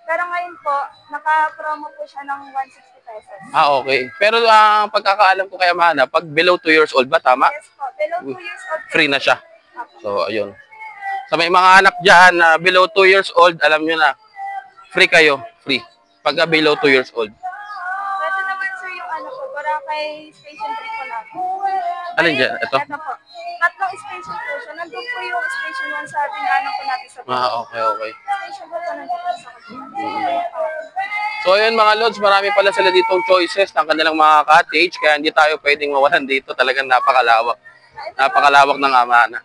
Pero ngayon po, naka-promo po siya ng 160 pesos. Okay. Pero pagkakaalam ko kay Amana, pag below 2 years old ba, tama? Yes po, below 2 years old. Free na siya. So, ayun. Sa may mga anak dyan na below 2 years old, alam nyo na, free kayo. Free. Pagka below 2 years old. Ito naman sir yung ano po, Boracay Station 3 po natin. Alin dyan? Ito? Ito po. Tatlong station po siya. Nandun po yung station 1 sa dinaanan po natin sa Okay, okay. station po nandun po sa kanila. So, ayun mga lods, marami pala sila ditong choices ng kanilang mga cottage, kaya hindi tayo pwedeng mawalan dito. Talagang napakalawak. Napakalawak ng Amana.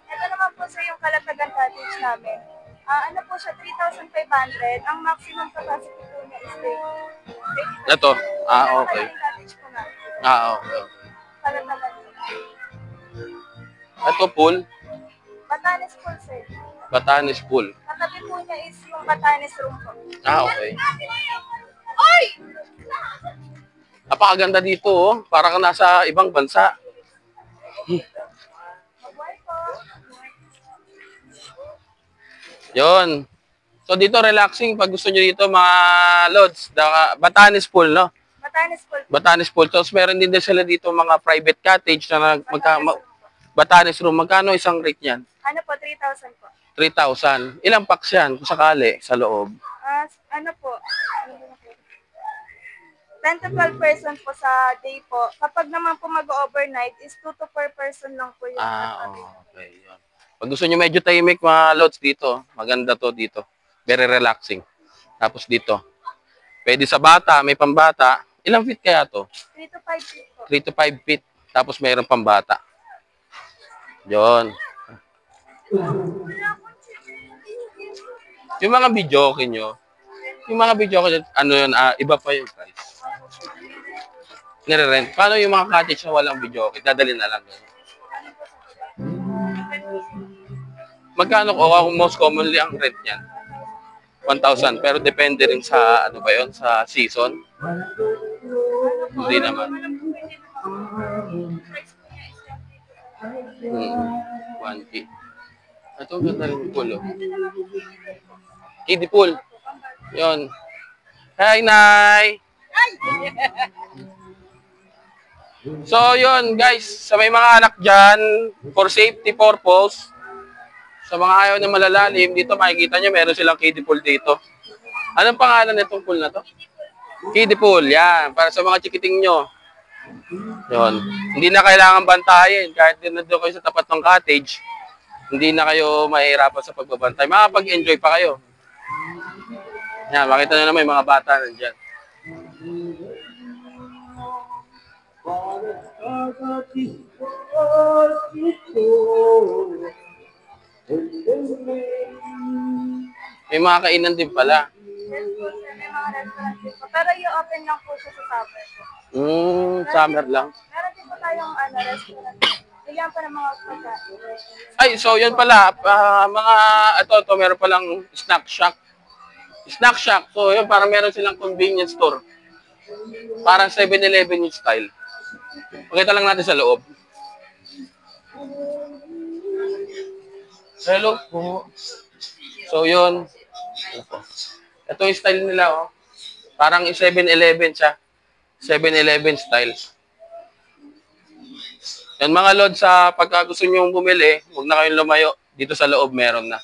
Ito naman po sir yung Kalatagan cottage namin. Ano po siya, 3,500. Ang maximum capacity po niya is 8. Ito? Okay. Cottage po namin. Okay. Kalatagan. Ito pool. Batanes po sir. Batanes pool. Katabi po niya is yung Batanes room po. Okay. Napakaganda dito, oh. Parang nasa ibang bansa. Mabuhay po. Yon. So dito relaxing pag gusto niyo dito mga lods, Batanes pool, no? Batanes po. Batanes pool. Tapos meron din sila dito mga private cottage na Batanes room. Magkano isang rate niyan? Ano po, 3,000 po. 3,000. Ilang packs yan kung sakali sa loob? Ano po, 10 to 12 person po sa day po. Kapag naman po mag-overnight is 2 to 4 person lang po yung Okay. Yun. Pag gusto nyo medyo tahimik mga lods dito, maganda to dito. Very relaxing. Tapos dito, pwede sa bata, may pambata. Ilang feet kaya to? 3 to 5 feet po. 3 to 5 feet. Tapos mayroong pambata. Yun. Yung mga video okay nyo, ano yun, iba pa yung price. Nire-rent. Paano yung mga cottage na walang video okay? Dadalhin na lang. Magkano ko? Most commonly ang rent niyan. 1,000. Pero depende rin sa, ano ba yun, sa season. Hindi naman. 1K. Ito, ganda rin yung pool, oh. Kiddie pool. Yun. Hi, Nay! So, yun, guys. Sa may mga anak dyan, for safety purpose, sa mga ayaw na malalalim, dito makikita nyo, meron silang kiddie pool dito. Anong pangalan nitong pool na to? Kiddie pool, yan. Para sa mga chikiting nyo. Yun. Hindi na kailangan bantayin. Kahit din na kayo sa tapat ng cottage, hindi na kayo mahihirapan sa pagbabantay. Makapag-enjoy pa kayo. Yan, makita nyo naman yung mga bata nandyan. May mga kainan din pala. Yes po, sir. May mga restaurant din po. Pero i-open lang po siya sa summer po. Summer lang. Meron din po tayong restaurant. Bigyan pa ng mga pagkain. Ay, so yun pala, mga, ito, meron palang snack shack. Snack shack, so yun, parang meron silang convenience store. Parang 7-Eleven yung style. Pakita lang natin sa loob. Hello po. So yun. Ito yung style nila, oh. Parang 7-Eleven siya. 7-Eleven style. Yan mga lod, sa pagka gusto nyo bumili, huwag na kayong lumayo. Dito sa loob meron na.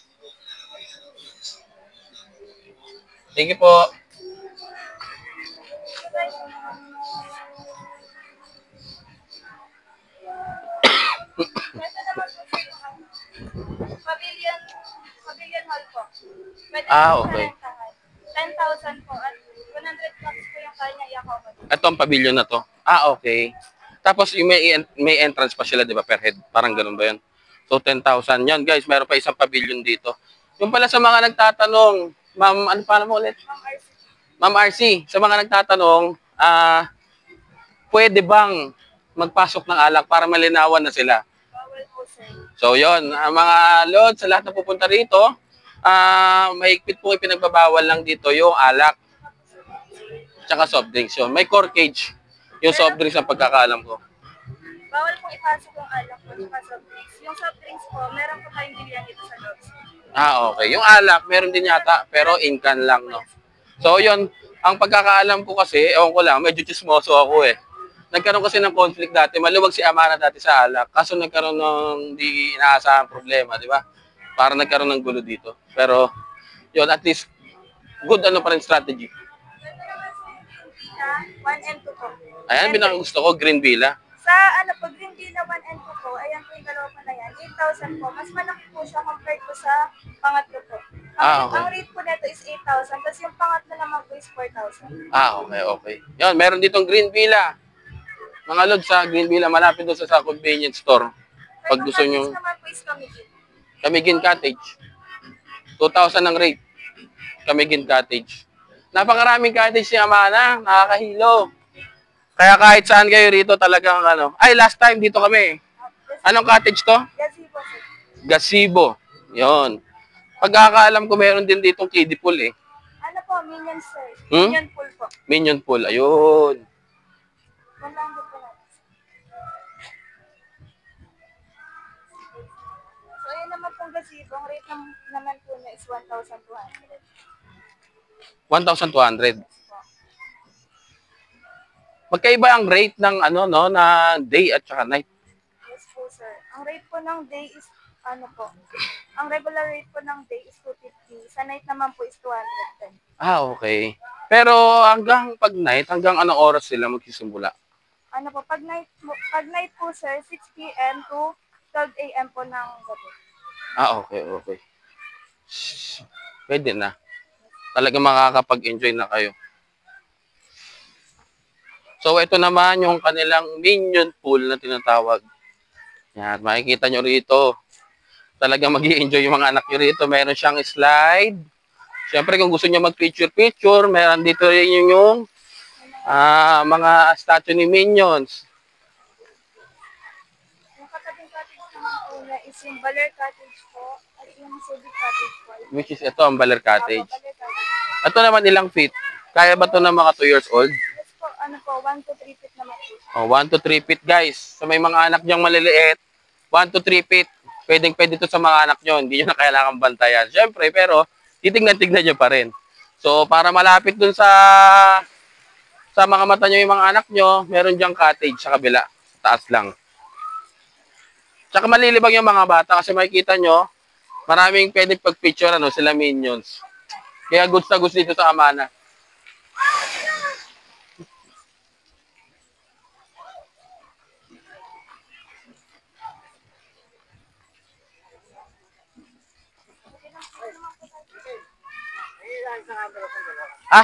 Thank you po. Pavilion hall po. Pwede Okay. 10,000 po at 100 bucks po yung kanya i-accommodate. Ito ang pavilion na to. Okay. Tapos yung may entrance pa sila, di ba, per head? Parang ganun ba yun? So, 10,000 yan, guys. Meron pa isang pavilion dito. Yung pala sa mga nagtatanong, ma'am, ano pa mo ulit? Ma'am RC, sa mga nagtatanong, pwede bang magpasok ng alak para malinawan na sila? Bawal po, sir. So, yon, mga lod, sa lahat na pupunta rito, mahigpit po ipinagbabawal lang dito yung alak tsaka soft drinks yun. May core cage yung soft drinks ang pagkakaalam ko. Bawal pong ipasok yung alak po at soft drinks. Yung soft drinks po, meron po tayong bilihan dito sa loob. Okay. Yung alak, meron din yata, pero in can lang, no? So, yun, Ang pagkakaalam ko kasi, ewan ko lang, medyo chismoso ako eh. Nagkaroon kasi ng conflict dati. Maluwag si Amana dati sa alak. Kaso nagkaroon ng di inaasahang problema, di ba? Para nagkaroon ng gulo dito. Pero, yun, at least, good ano pa rin strategy. Ito naman po yung Green Villa, 1 and 2 po. Ayan, gusto ko, Green Villa. Sa ano po, Green Villa 1 and 2 po, ayan po yung dalawa po na yan, 8,000 po. Mas malaki po siya compared po sa pangatlo po. Okay. Ang rate po nito is 8,000, tapos yung pangatlo naman po is 4,000. Okay. Yun, meron ditong Green Villa. Mga lod sa Green Villa, malapit doon sa convenience store. Pag gusto nyo, naman po is Camigin. Camigin Cottage. 2,000 ang rate. Camigin Cottage. Napakaraming cottage ni Amana, nakakahilo. Kaya kahit saan kayo rito talagang ano. Ay, last time dito kami. Anong cottage to? Gazebo sir. Gazebo. Yon. Pagkakaalam ko meron din ditong kiddie pool eh. Ano po, Minion sir. Hmm? Minion pool po. Minion pool. Ayun. Walang po natin. So, ayan naman pong gazebo. Ang rate naman po niya is 1,200. 1,200. Magkaiba ang rate ng ano no na day at saka night. Yes po, sir. Ang rate po ng day is, ano po, ang regular rate po ng day is 250. Sa night naman po is 210. Okay. Pero pag night, hanggang anong oras sila magsisimula? Ano po, pag night po, sir, 6 p.m. to 12 a.m. po ng gabi. Okay. Pwede na. Talaga makakapag-enjoy na kayo. So, ito naman yung kanilang minion pool na tinatawag. Yan, makikita nyo rito. Talaga mag-i-enjoy yung mga anak nyo rito. Meron siyang slide. Siyempre, kung gusto nyo mag-picture-picture, meron dito rin yung mga statue ni Minions. Yung katabing cottage naman po niya is yung Baler Cottage po at yung Subic Cottage po. Which is ito, ang Baler Cottage. Baler Cottage. Ito naman ilang feet. Kaya ba ito ng mga 2 years old? Yes po, ano po, 1 to 3 feet naman po. 1 to 3 feet, guys. So, may mga anak niyang maliliit. 1 to 3 feet. Pwede ito sa mga anak nyo. Hindi nyo na kailangan bantayan. Siyempre, pero titignan-tignan nyo pa rin. So, para malapit dun sa mga mata nyo yung mga anak nyo, meron diyang cottage sa kabila. Taas lang. Tsaka malilibang yung mga bata kasi makikita nyo, maraming pwedeng pag-picture sila Minions. Kaya goods na goods dito sa Amana.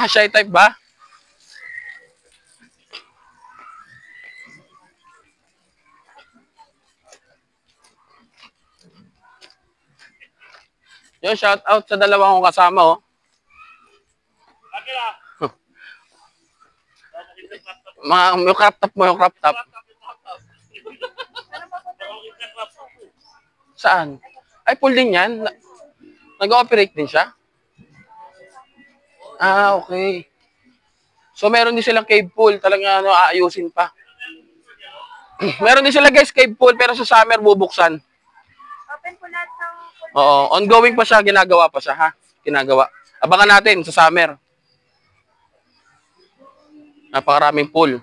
Shy type ba? Yung shout out sa dalawang kong kasama, oh. Yung crop top mo, yung crop top. Saan? Ay, pool din yan. Nag-ooperate din siya? Okay. So, meron din silang cave pool. Talagang aayusin pa. Meron din sila guys, cave pool, pero sa summer bubuksan. Open po lahat ng pool. Oo, ongoing pa siya, ginagawa pa siya, ha? Ginagawa. Abangan natin sa summer. Napakaraming pool.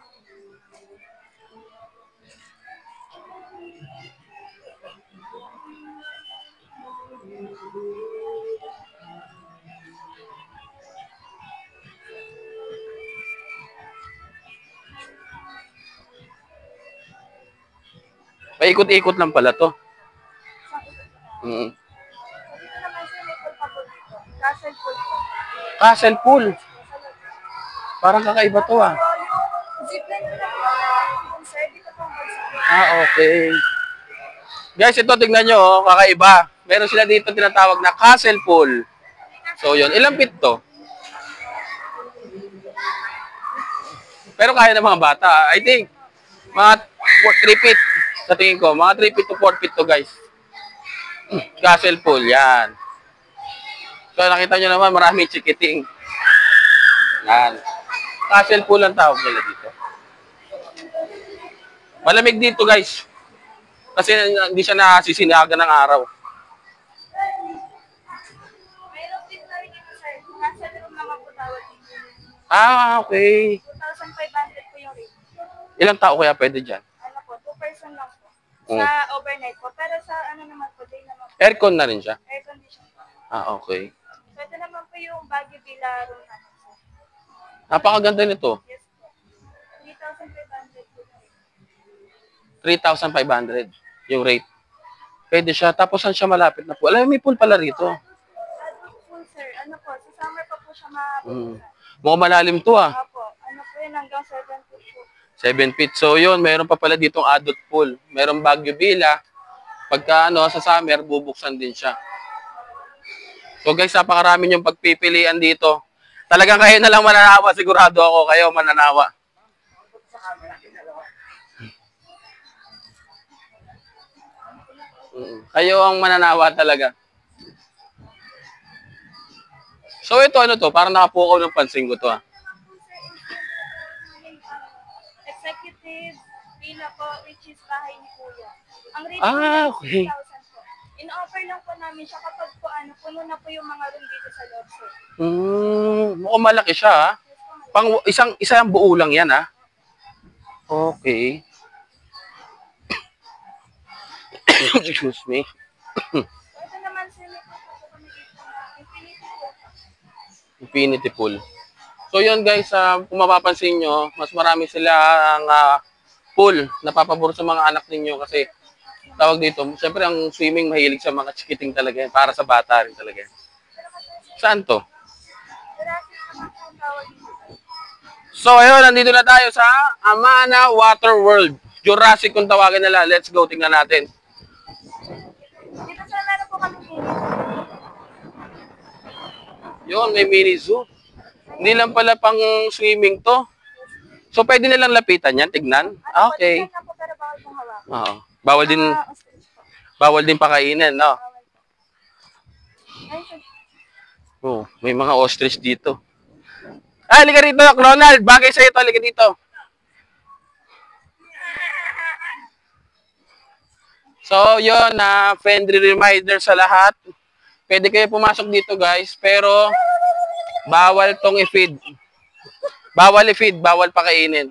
Paikot-ikot lang pala to. Mm. Dito naman sir, may pool pa po dito. Castle pool po. Castle pool. Parang kakaiba to, ah. So, yung zipline po na sir, dito po ang zipline. Okay. Guys, ito tingnan nyo, oh, kakaiba. Meron sila dito tinatawag na castle pool. So, yun. Ilang feet to? Pero kaya ng mga bata. I think, mga 3 feet. Sa tingin ko, mga 3 feet to 4 feet to, guys. Castle pool, yan. So, nakita nyo naman, maraming chikiting. Yan. Castle pool ang tawag nila dito. Malamig dito, guys. Kasi hindi siya nasisinagan ng araw. Mayroon din na rin ito sir. Castle room naman po tawag dito. Ah, okay. 2,500 po yung rate. Ilang tao kaya pwede dyan? Ano po, 2 person lang po. Mm. Sa overnight po. Pero sa ano naman po, day naman po. Aircon na rin siya? Air condition po. Ah, okay. So ito naman po yung Baguio Villa room namin. Napakaganda nito. Yes po. 3,500 po yung rate. 3,500 yung rate. Pwede siya. Tapos saan siya malapit na pool? Alam mo, may pool pala rito. Adult pool, sir. Ano po, sa summer pa po siya mapupunan. Mukhang malalim to ah. Opo. Ano po yun, hanggang 7 feet po. 7 feet. So yun, meron pa pala ditong adult pool. Meron Baguio Villa. Pagka sa summer, bubuksan din siya. So guys, napakarami yung pagpipilian dito. Talagang kayo na lang mananawa. Sigurado ako kayo mananawa. Kayo ang mananawa talaga. So ito ano to? Parang nakapukaw ng pansin ko to ah. Executive villa po, which is bahay ni Kuya. Ang rate po Okay. 6,000 po. In-offer lang po namin siya kapag po puno na po yung mga room dito sa loob, sir. Mukhang malaki siya ah. Pang isang buo lang yan ah. Okay. Excuse me. Ito naman, sir, may po kami dito na infinity pool. Infinity pool. So yun guys, kung mapapansin nyo, mas marami sila ang pool na papabor sa mga anak ninyo kasi tawag dito, syempre ang swimming mahilig sa mga chikiting talaga yan, para sa bata rin talaga yan. Saan to? Jurassic naman po ang tawag dito. So ayun, nandito na tayo sa Amana Water World. Jurassic kung tawagin nila. Let's go, tingnan natin. Dito sa meron po kami mini. Yun, may mini zoo. Hindi lang pala pang swimming to. So pwede nilang lapitan yan, tignan? Okay. Tingnan po, pero bawal pong hawakan. Oo. Bawal din Ostrich po. bawal din pakainin, no? Bawal po. Ay, sir. Oh, may mga ostrich dito. Ah, halika rito, Ronald. Bagay sa'yo to, halika dito. So, yun, friendly reminder sa lahat. Pwede kayo pumasok dito, guys. Pero, bawal tong i-feed. Bawal i-feed, bawal pakainin.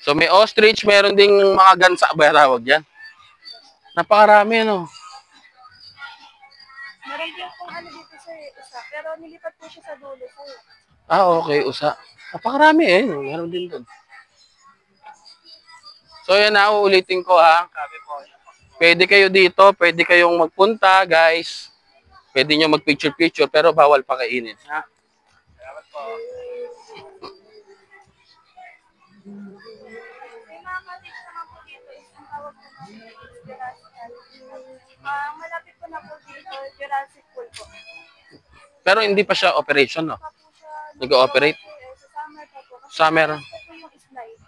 So, may ostrich, meron ding mga gansa. Ba tawag yan? Napakarami, no? Meron din pong ano dito, sir, isa. Pero nilipat po siya sa dulo, sir. Ah, okay, usa. Napakarami eh. Meron din doon. So, yan na, uulitin ko ha. Pwede kayo dito, pwede kayong magpunta, guys. Pwede nyo mag-picture-picture, pero bawal pakainin. Ha? May mga cottage naman po dito is ang tawag po namin is Jurassic Cottage. Malapit po na po dito, Jurassic Pool po. Pero hindi pa siya operation, no? Pa po siya, Nag-ooperate? sa summer pa po. Kasi Summer. ito po yung slide.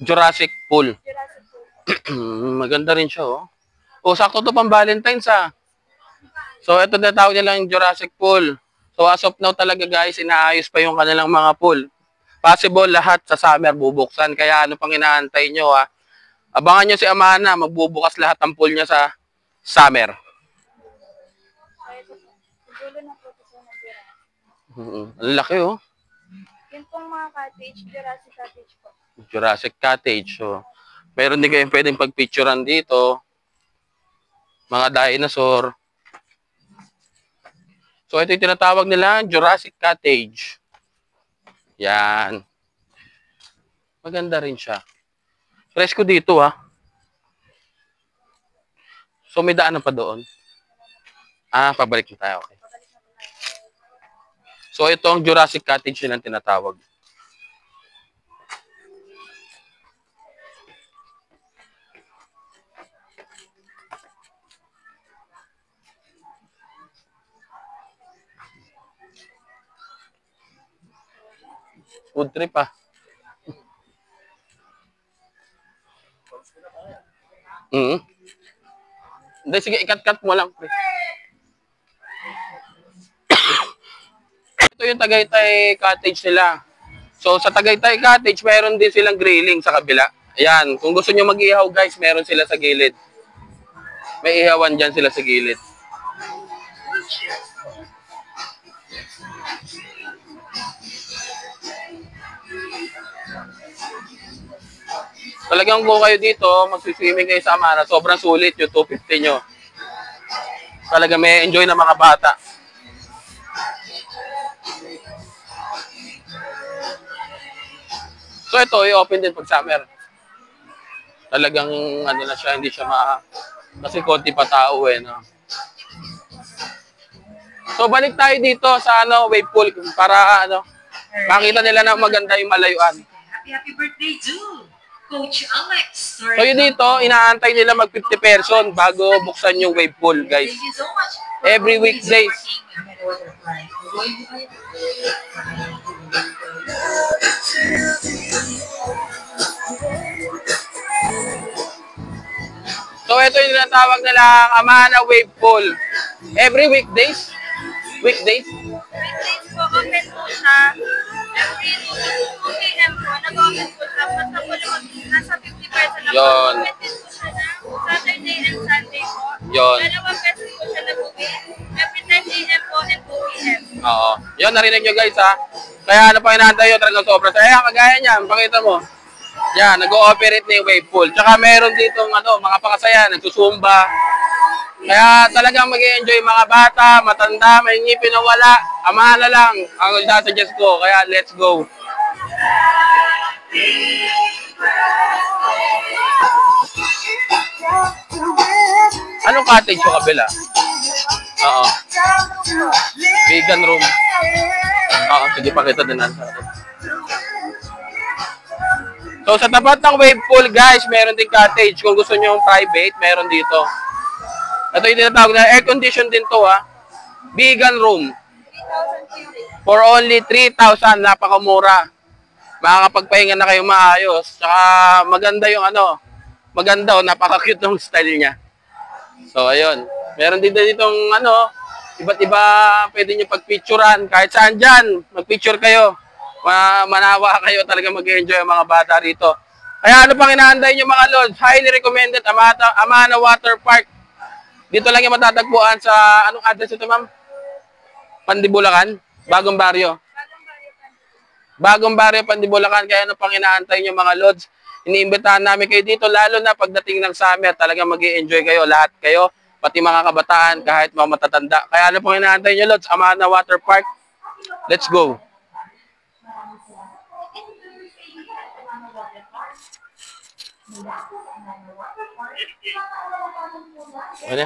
Jurassic Pool. Jurassic Pool po. Maganda rin siya, oh. Oh, sakto to pang Valentine's, ah. So, ito na tawag nila yung Jurassic Pool. So, as of now talaga, guys, inaayos pa yung kanilang mga pool. Possible lahat sa summer bubuksan. Kaya ano pang inaantay nyo, ha? Abangan nyo si Amana, magbubukas lahat ang pool niya sa summer. So, ito po. Dulo na po ito sa Jurassic. Ang laki, oh. Yun pong mga cottage, Jurassic Cottage po. Jurassic Cottage. So, meron din kayong pwedeng pagpicturean dito. Mga dinosaur. So, ito yung tinatawag nila Jurassic Cottage. Yan. Maganda rin siya. Presko dito, ha. So, may daanan pa doon. Ah, pabalik na tayo. Okay. So, ito ang Jurassic Cottage nilang tinatawag. Food trip, ah. Hindi, sige, ikat-cut mo lang, pre. Ito yung Tagaytay Cottage nila. So, sa Tagaytay Cottage, meron din silang grilling sa kabila. Ayan, kung gusto nyo mag-ihaw, guys, meron sila sa gilid. May ihawan dyan sila sa gilid. Talagang kung kayo dito, magsiswimming kayo sa Amana, sobrang sulit yung 250 nyo. Talaga may enjoy na mga bata. So ito, i-open din pag summer. Talagang ano na siya, hindi siya kasi konti pa tao eh, no? So balik tayo dito sa wave pool para makita nila na maganda yung malayuan. Happy birthday to Coach Alex. So yun dito, inaantay nila mag 50 person bago buksan yung wave pool, guys. Thank you so much. Every weekdays. So ito yung tinatawag nilang Amana Wave Pool. Every weekdays? Weekdays? Weekdays po, open po siya. Every 2 p.m. po, nag-open po siya. Basta po naman, nasa 50% na po. Yon. Open din po siya na Saturday and Sunday po. Yon. 2 pesos po siya nag-uwi. Every 10 a.m. po and 2 p.m. Oo. Yun, narinig nyo guys ha. Kaya ano pa inaantay yun, talagang sobra. Kaya kagaya niyan, pakita mo. Yan, nag-ooperate na yung wave pool. Tsaka meron dito mga pakasaya, nagsusumba. Kaya talagang mag-enjoy mga bata, matanda, may ngipin na wala. Amana lang ang isasuggest ko. Kaya let's go. Anong cottage yung kabila? Oo. Vegan room. Oo, sige, pakita din natin sa atin. So, sa tapat ng wave pool, guys, meron din cottage. Kung gusto nyo yung private, meron dito. Ito yung tinatawag na air condition din to, ha. Vegan room. 3,000 cubic. For only 3,000, napakamura. Makakapagpahinga na kayo maayos. Tsaka maganda yung maganda, napaka-cute ng style niya. So, ayun. Meron din ditong iba't iba pwede nyo pagpicturean. Kahit saan dyan, magpicture kayo. Manawa kayo, talaga mag-enjoy ang mga bata rito. Kaya ano pang inaantay nyo mga lods? Highly recommended, Amana Water Park. Dito lang yung matatagpuan sa, anong address ito ma'am? Pandibulacan? Bagong baryo. Bagong baryo, Pandibulacan. Kaya ano pang inaantay nyo mga lods? Iniimbitahan namin kayo dito, lalo na pagdating ng summer, talaga mag-i-enjoy kayo, lahat kayo, pati mga kabataan, kahit mga matatanda. Kaya ano pang inaantay nyo lods? Amana Water Park. Let's go. Ano?